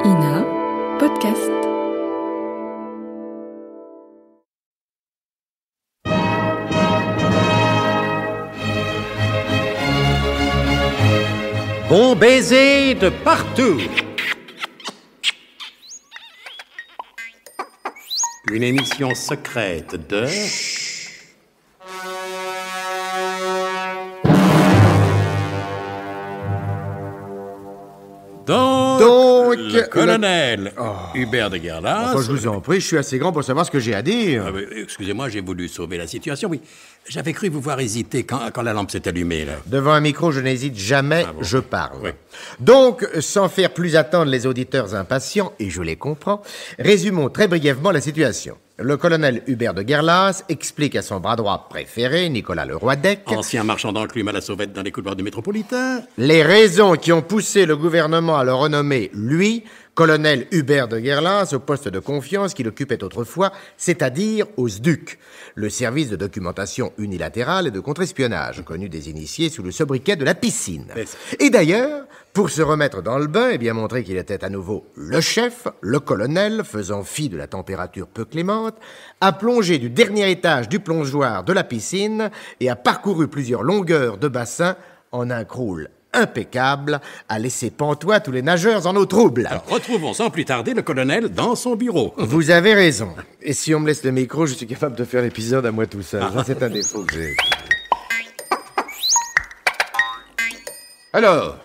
Ina Podcast. Bon baiser de partout. Une émission secrète de... Donc, le colonel Hubert de Guerlas... Enfin, je vous en prie, je suis assez grand pour savoir ce que j'ai à dire. Excusez-moi, j'ai voulu sauver la situation, oui. J'avais cru vous voir hésiter quand la lampe s'est allumée, là. Devant un micro, je n'hésite jamais, je parle. Oui. Donc, sans faire plus attendre les auditeurs impatients, et je les comprends, résumons très brièvement la situation. Le colonel Hubert de Guerlas explique à son bras droit préféré, Nicolas Leroy-Dec, Ancien marchand d'enclume à la sauvette dans les couloirs du métropolitain. les raisons qui ont poussé le gouvernement à le renommer, lui, colonel Hubert de Guerlas, au poste de confiance qu'il occupait autrefois, c'est-à-dire au SDUC, le service de documentation unilatérale et de contre-espionnage, connu des initiés sous le sobriquet de la piscine. Et d'ailleurs, pour se remettre dans le bain et bien montrer qu'il était à nouveau le chef, le colonel, faisant fi de la température peu clémente, a plongé du dernier étage du plongeoir de la piscine et a parcouru plusieurs longueurs de bassin en un crawl impeccable, à laisser pantois tous les nageurs en eau trouble. Alors, retrouvons sans plus tarder le colonel dans son bureau. Vous avez raison. Et si on me laisse le micro, je suis capable de faire l'épisode à moi tout seul. Ça, c'est un défaut que j'ai. Alors,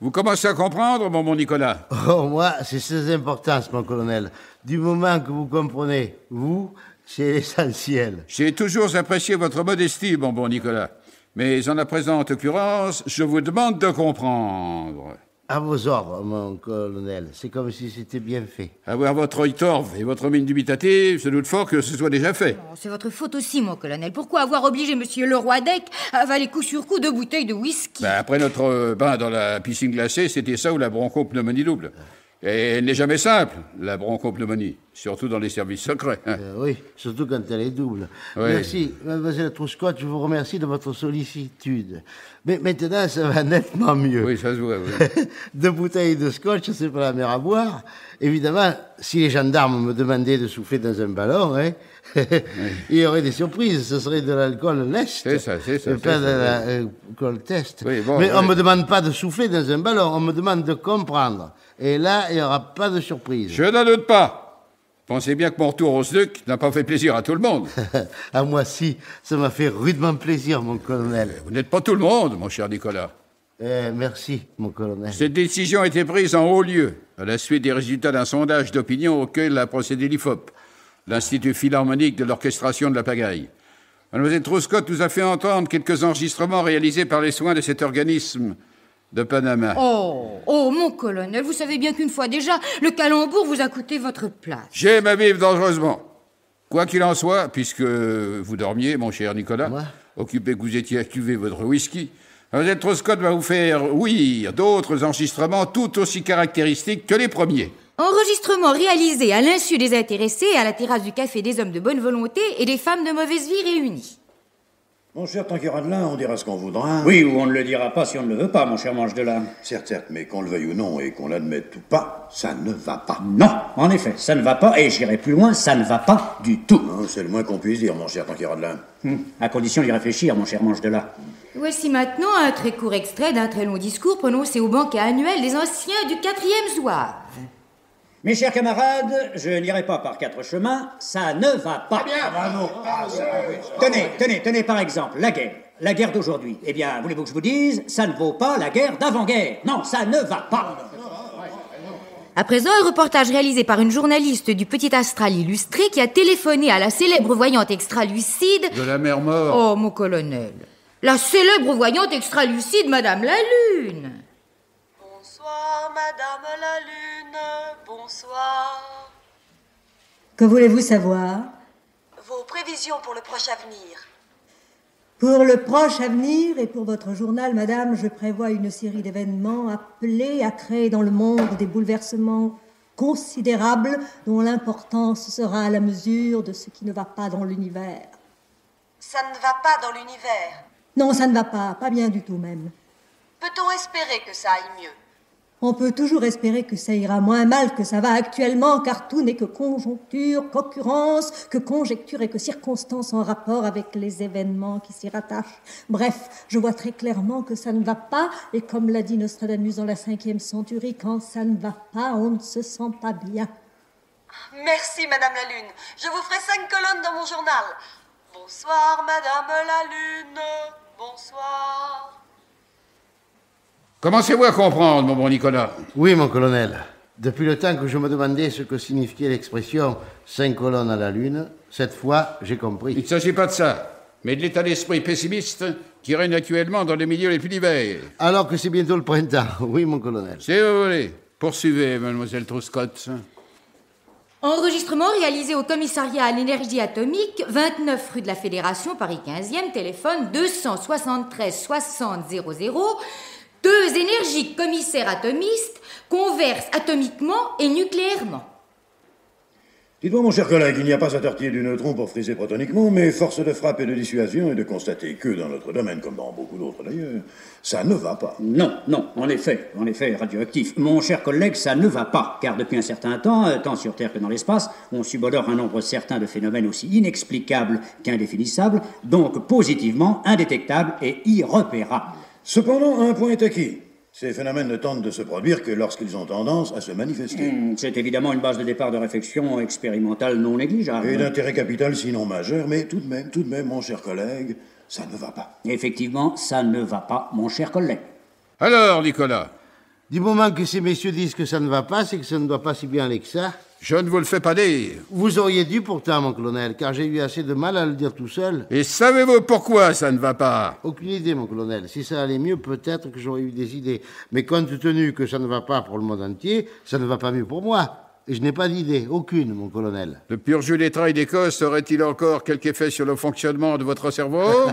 vous commencez à comprendre, mon bon Nicolas? Oh, moi, c'est sans importance, mon colonel. Du moment que vous comprenez, vous, c'est l'essentiel. J'ai toujours apprécié votre modestie, mon bon Nicolas. Mais en la présente occurrence, je vous demande de comprendre. À vos ordres, mon colonel. C'est comme si c'était bien fait. Avoir votre œil torve et votre mine dubitative, je doute fort que ce soit déjà fait. Oh, c'est votre faute aussi, mon colonel. Pourquoi avoir obligé monsieur Leroy-Dec à avaler coup sur coup 2 bouteilles de whisky? Après notre bain dans la piscine glacée, c'était ça ou la bronchopneumonie double. Et elle n'est jamais simple, la bronchopneumonie, surtout dans les services secrets. Oui, surtout quand elle est double. Oui. Merci, mademoiselle Trouscott, je vous remercie de votre sollicitude. Mais maintenant, ça va nettement mieux. Oui, ça se voit, oui. 2 bouteilles de scotch, c'est pas la mer à boire. Évidemment, si les gendarmes me demandaient de souffler dans un ballon, il y aurait des surprises. Ce serait de l'alcool lest. C'est ça. Et pas de l'alcool test. Oui, bon, mais on oui. me demande pas de souffler dans un ballon, on me demande de comprendre. Et là, il n'y aura pas de surprise. Je n'en doute pas. Pensez bien que mon retour au SDUC n'a pas fait plaisir à tout le monde. À moi, si. Ça m'a fait rudement plaisir, mon colonel. Vous n'êtes pas tout le monde, mon cher Nicolas. Merci, mon colonel. Cette décision a été prise en haut lieu, à la suite des résultats d'un sondage d'opinion auquel a procédé l'IFOP, l'Institut philharmonique de l'orchestration de la pagaille. Mademoiselle Trouscott nous a fait entendre quelques enregistrements réalisés par les soins de cet organisme de Panama. Oh, mon colonel, vous savez bien qu'une fois déjà, le calembour vous a coûté votre place. J'aime à vivre dangereusement. Quoi qu'il en soit, puisque vous dormiez, mon cher Nicolas, Moi occupé que vous étiez à cuver votre whisky, Mademoiselle Trouscott va vous faire ouïr d'autres enregistrements tout aussi caractéristiques que les premiers. Enregistrement réalisé à l'insu des intéressés à la terrasse du Café des hommes de bonne volonté et des femmes de mauvaise vie réunies. Mon cher Tanqueray-de-Lin, on dira ce qu'on voudra. Oui, ou on ne le dira pas si on ne le veut pas, mon cher Manche-de-Lin. Certes, mais qu'on le veuille ou non et qu'on l'admette ou pas, ça ne va pas. Non, en effet, ça ne va pas, et j'irai plus loin, ça ne va pas du tout. Non, c'est le moins qu'on puisse dire, mon cher Tanqueray-de-Lin. À condition d'y réfléchir, mon cher Manche-de-Lin. Voici maintenant un très court extrait d'un très long discours prononcé au banquet annuel des anciens du 4e zouave. Mes chers camarades, je n'irai pas par 4 chemins, ça ne va pas. Tenez, par exemple, la guerre. La guerre d'aujourd'hui. Eh bien, voulez-vous que je vous dise, ça ne vaut pas la guerre d'avant-guerre. Non, ça ne va pas. À présent, un reportage réalisé par une journaliste du Petit Astral illustré qui a téléphoné à la célèbre voyante extra-lucide... De la mer mort. Oh, mon colonel. La célèbre voyante extra-lucide, Madame la Lune. Bonsoir, Madame la Lune, bonsoir. Que voulez-vous savoir? Vos prévisions pour le proche avenir. Pour le proche avenir et pour votre journal, madame, je prévois une série d'événements appelés à créer dans le monde des bouleversements considérables dont l'importance sera à la mesure de ce qui ne va pas dans l'univers. Ça ne va pas dans l'univers. Non, ça ne va pas bien du tout même. Peut-on espérer que ça aille mieux? On peut toujours espérer que ça ira moins mal que ça va actuellement, car tout n'est que conjoncture, qu'occurrence, que conjecture et que circonstance en rapport avec les événements qui s'y rattachent. Bref, je vois très clairement que ça ne va pas, et comme l'a dit Nostradamus dans la 5e centurie, quand ça ne va pas, on ne se sent pas bien. Merci, Madame la Lune. Je vous ferai 5 colonnes dans mon journal. Bonsoir, Madame la Lune. Bonsoir. Commencez-vous à comprendre, mon bon Nicolas? Oui, mon colonel. Depuis le temps que je me demandais ce que signifiait l'expression « 5 colonnes à la lune », cette fois, j'ai compris. Il ne s'agit pas de ça, mais de l'état d'esprit pessimiste qui règne actuellement dans les milieux les plus divers. Alors que c'est bientôt le printemps. Oui, mon colonel. Si vous voulez. Poursuivez, mademoiselle Truscott. Enregistrement réalisé au commissariat à l'énergie atomique, 29 rue de la Fédération, Paris 15e, téléphone 273 60 00. 2 énergiques commissaires atomistes conversent atomiquement et nucléairement. Dites-moi, mon cher collègue, il n'y a pas à tortiller du neutron pour friser protoniquement, mais force de frappe et de dissuasion est de constater que dans notre domaine, comme dans beaucoup d'autres d'ailleurs, ça ne va pas. Non, en effet, radioactif. Mon cher collègue, ça ne va pas, car depuis un certain temps, tant sur Terre que dans l'espace, on subodore un nombre certain de phénomènes aussi inexplicables qu'indéfinissables, donc positivement indétectables et irrepérables. Cependant, un point est acquis. Ces phénomènes ne tentent de se produire que lorsqu'ils ont tendance à se manifester. C'est évidemment une base de départ de réflexion expérimentale non négligeable. Et d'intérêt capital sinon majeur, mais tout de même, mon cher collègue, ça ne va pas. Effectivement, ça ne va pas, mon cher collègue. Alors, Nicolas? Du moment que ces messieurs disent que ça ne va pas, c'est que ça ne doit pas si bien aller que ça. Je ne vous le fais pas dire. Vous auriez dû pourtant, mon colonel, car j'ai eu assez de mal à le dire tout seul. Et savez-vous pourquoi ça ne va pas? Aucune idée, mon colonel. Si ça allait mieux, peut-être que j'aurais eu des idées. Mais compte tenu que ça ne va pas pour le monde entier, ça ne va pas mieux pour moi. Et je n'ai pas d'idée, aucune, mon colonel. Le pur jus des trailles d'Écosse aurait-il encore quelque effet sur le fonctionnement de votre cerveau?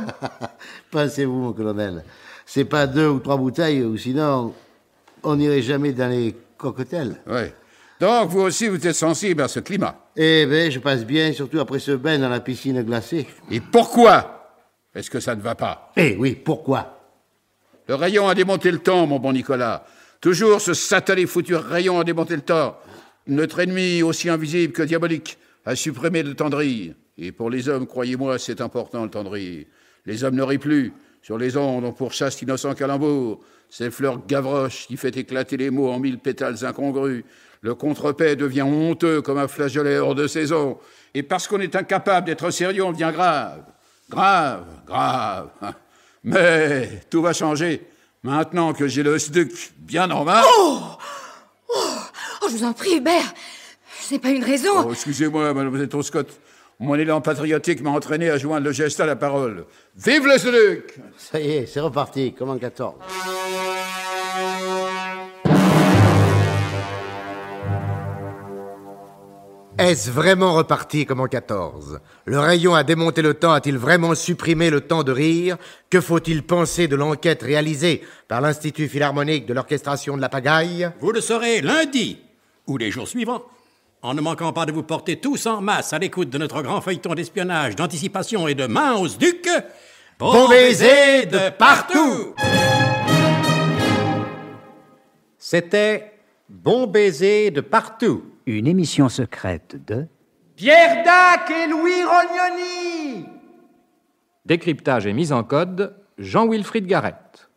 Pensez-vous, mon colonel. C'est pas 2 ou 3 bouteilles, ou sinon, on n'irait jamais dans les cocktails. Oui. Donc, vous aussi, vous êtes sensible à ce climat. Eh bien, je passe bien, surtout après ce bain dans la piscine glacée. Et pourquoi est-ce que ça ne va pas? Eh oui, pourquoi? Le rayon a démonté le temps, mon bon Nicolas. Toujours ce satané foutu rayon a démonté le temps. Notre ennemi, aussi invisible que diabolique, a supprimé le temps de rire. Et pour les hommes, croyez-moi, c'est important le temps de rire. Les hommes ne rient plus. Sur les ondes, on pourchasse l'innocent calembour. C'est Fleur Gavroche qui fait éclater les mots en 1000 pétales incongrus. Le contre-paix devient honteux comme un flageolet hors de saison. Et parce qu'on est incapable d'être sérieux, on devient grave. Grave. Mais tout va changer. Maintenant que j'ai le SDUC bien en main... Oh, je vous en prie, Hubert. C'est pas une raison. Oh, excusez-moi, mademoiselle Truscott. Mon élan patriotique m'a entraîné à joindre le geste à la parole. Vive le SDUC! Ça y est, c'est reparti, comme en 14. Est-ce vraiment reparti comme en 14? Le rayon a démonté le temps, a-t-il vraiment supprimé le temps de rire? Que faut-il penser de l'enquête réalisée par l'Institut Philharmonique de l'Orchestration de la Pagaille? Vous le saurez lundi ou les jours suivants, en ne manquant pas de vous porter tous en masse à l'écoute de notre grand feuilleton d'espionnage, d'anticipation et de main au SDUC. Bon baiser de partout! C'était Bon baiser de partout. Une émission secrète de Pierre Dac et Louis Rognoni. Décryptage et mise en code, Jean-Wilfried Garrett.